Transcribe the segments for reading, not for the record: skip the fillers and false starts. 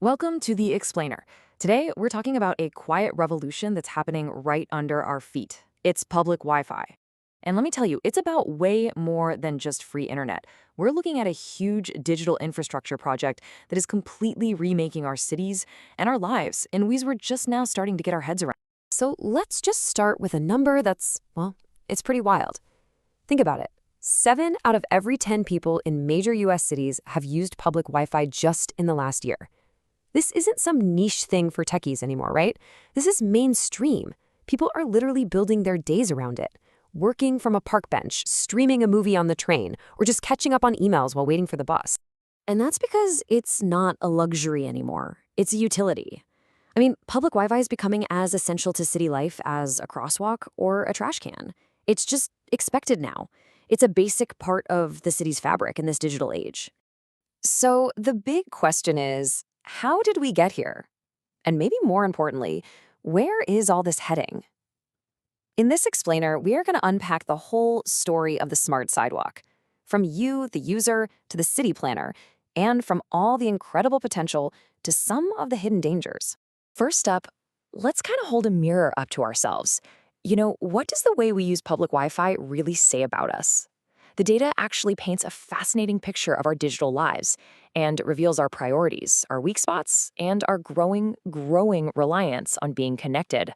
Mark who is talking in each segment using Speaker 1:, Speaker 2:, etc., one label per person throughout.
Speaker 1: Welcome to The Explainer. Today, we're talking about a quiet revolution that's happening right under our feet. It's public Wi-Fi. And let me tell you, it's about way more than just free internet. We're looking at a huge digital infrastructure project that is completely remaking our cities and our lives in ways we're just now starting to get our heads around. So let's just start with a number that's, well, it's pretty wild. Think about it. 7 out of every 10 people in major U.S. cities have used public Wi-Fi just in the last year. This isn't some niche thing for techies anymore, right? This is mainstream. People are literally building their days around it, working from a park bench, streaming a movie on the train, or just catching up on emails while waiting for the bus. And that's because it's not a luxury anymore. It's a utility. I mean, public Wi-Fi is becoming as essential to city life as a crosswalk or a trash can. It's just expected now. It's a basic part of the city's fabric in this digital age. So the big question is, how did we get here? And maybe more importantly, where is all this heading? In this explainer, we are going to unpack the whole story of the smart sidewalk, from you, the user, to the city planner, and from all the incredible potential to some of the hidden dangers. First up, let's kind of hold a mirror up to ourselves. What does the way we use public Wi-Fi really say about us? The data actually paints a fascinating picture of our digital lives and reveals our priorities, our weak spots, and our growing reliance on being connected.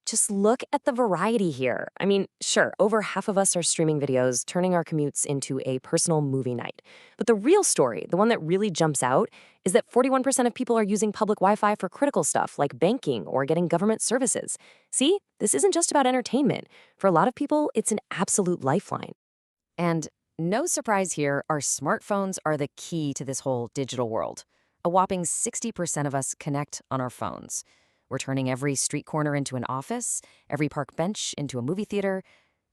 Speaker 1: Just look at the variety here. I mean, sure, over half of us are streaming videos, turning our commutes into a personal movie night. But the real story, the one that really jumps out, is that 41% of people are using public Wi-Fi for critical stuff like banking or getting government services. See, this isn't just about entertainment. For a lot of people, it's an absolute lifeline. And no surprise here, our smartphones are the key to this whole digital world. A whopping 60% of us connect on our phones. We're turning every street corner into an office, every park bench into a movie theater.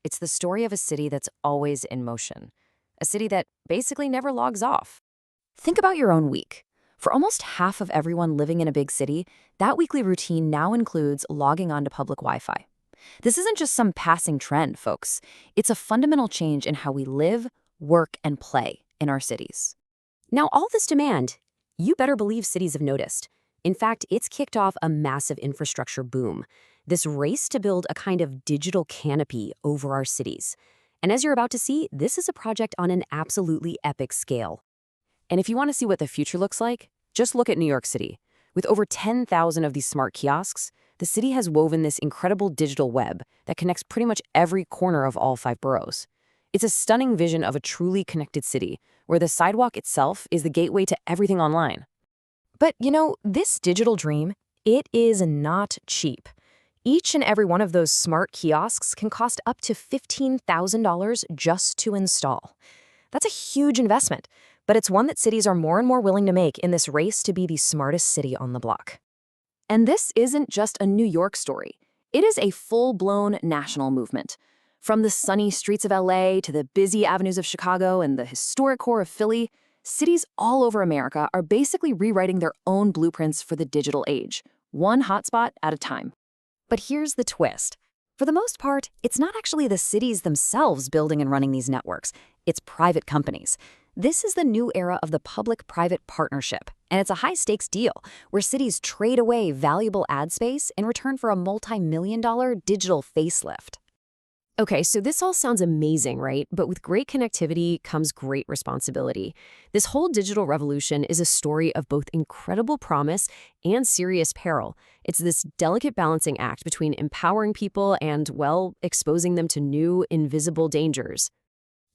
Speaker 1: It's the story of a city that's always in motion. A city that basically never logs off. Think about your own week. For almost half of everyone living in a big city, that weekly routine now includes logging onto public Wi-Fi. This isn't just some passing trend, folks. It's a fundamental change in how we live, work, and play in our cities. Now, all this demand, you better believe cities have noticed. In fact, it's kicked off a massive infrastructure boom, this race to build a kind of digital canopy over our cities. And as you're about to see, this is a project on an absolutely epic scale. And if you want to see what the future looks like, just look at New York City. With over 10,000 of these smart kiosks, the city has woven this incredible digital web that connects pretty much every corner of all 5 boroughs. It's a stunning vision of a truly connected city, where the sidewalk itself is the gateway to everything online. But this digital dream, it is not cheap. Each and every one of those smart kiosks can cost up to $15,000 just to install. That's a huge investment, but it's one that cities are more and more willing to make in this race to be the smartest city on the block. And this isn't just a New York story. It is a full-blown national movement. From the sunny streets of LA to the busy avenues of Chicago and the historic core of Philly, cities all over America are basically rewriting their own blueprints for the digital age, one hotspot at a time. But here's the twist. For the most part, it's not actually the cities themselves building and running these networks. It's private companies. This is the new era of the public-private partnership, and it's a high-stakes deal where cities trade away valuable ad space in return for a multi-million-dollar digital facelift. Okay, so this all sounds amazing, right? But with great connectivity comes great responsibility. This whole digital revolution is a story of both incredible promise and serious peril. It's this delicate balancing act between empowering people and, well, exposing them to new, invisible dangers.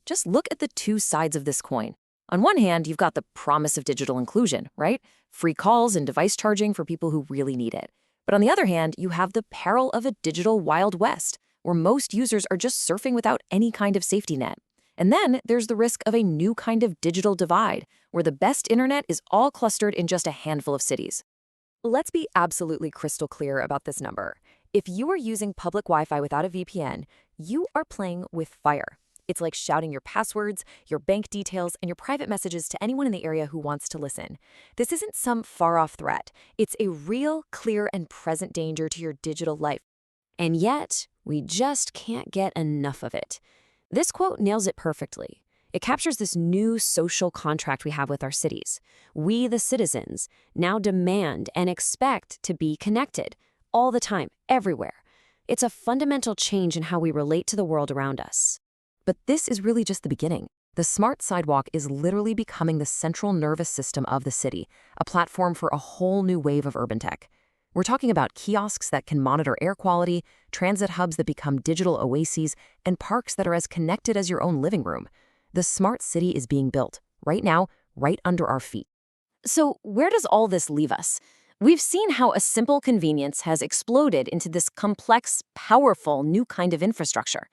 Speaker 1: Just look at the two sides of this coin. On one hand, you've got the promise of digital inclusion, right? Free calls and device charging for people who really need it. But on the other hand, you have the peril of a digital Wild West, where most users are just surfing without any kind of safety net. And then there's the risk of a new kind of digital divide, where the best internet is all clustered in just a handful of cities. Let's be absolutely crystal clear about this number. If you are using public Wi-Fi without a VPN, you are playing with fire. It's like shouting your passwords, your bank details, and your private messages to anyone in the area who wants to listen. This isn't some far-off threat. It's a real, clear, and present danger to your digital life. And yet, we just can't get enough of it. This quote nails it perfectly.
Speaker 2: It captures this new social contract we have with our cities. We, the citizens, now demand and expect to be connected all the time, everywhere. It's a fundamental change in how we relate to the world around us.
Speaker 1: But this is really just the beginning. The smart sidewalk is literally becoming the central nervous system of the city, a platform for a whole new wave of urban tech. We're talking about kiosks that can monitor air quality, transit hubs that become digital oases, and parks that are as connected as your own living room. The smart city is being built, right now, right under our feet.
Speaker 2: So, where does all this leave us? We've seen how a simple convenience has exploded into this complex, powerful new kind of infrastructure.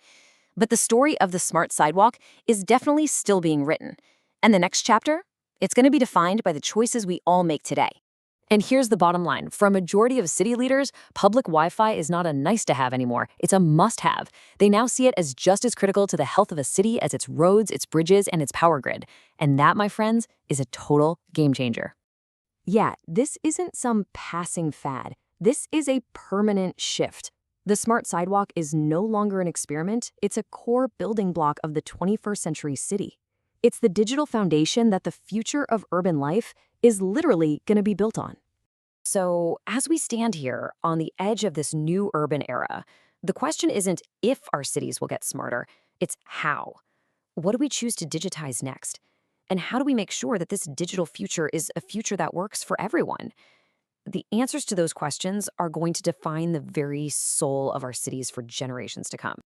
Speaker 2: But the story of the smart sidewalk is definitely still being written. And the next chapter? It's going to be defined by the choices we all make today. And here's the bottom line. For a majority of city leaders, public Wi-Fi is not a nice-to-have anymore. It's a must-have. They now see it as just as critical to the health of a city as its roads, its bridges, and its power grid. And that, my friends, is a total game changer.
Speaker 1: Yeah, this isn't some passing fad. This is a permanent shift. The smart sidewalk is no longer an experiment. It's a core building block of the 21st century city. It's the digital foundation that the future of urban life is literally going to be built on.
Speaker 2: So, as we stand here on the edge of this new urban era, the question isn't if our cities will get smarter, it's how. What do we choose to digitize next? And how do we make sure that this digital future is a future that works for everyone? The answers to those questions are going to define the very soul of our cities for generations to come.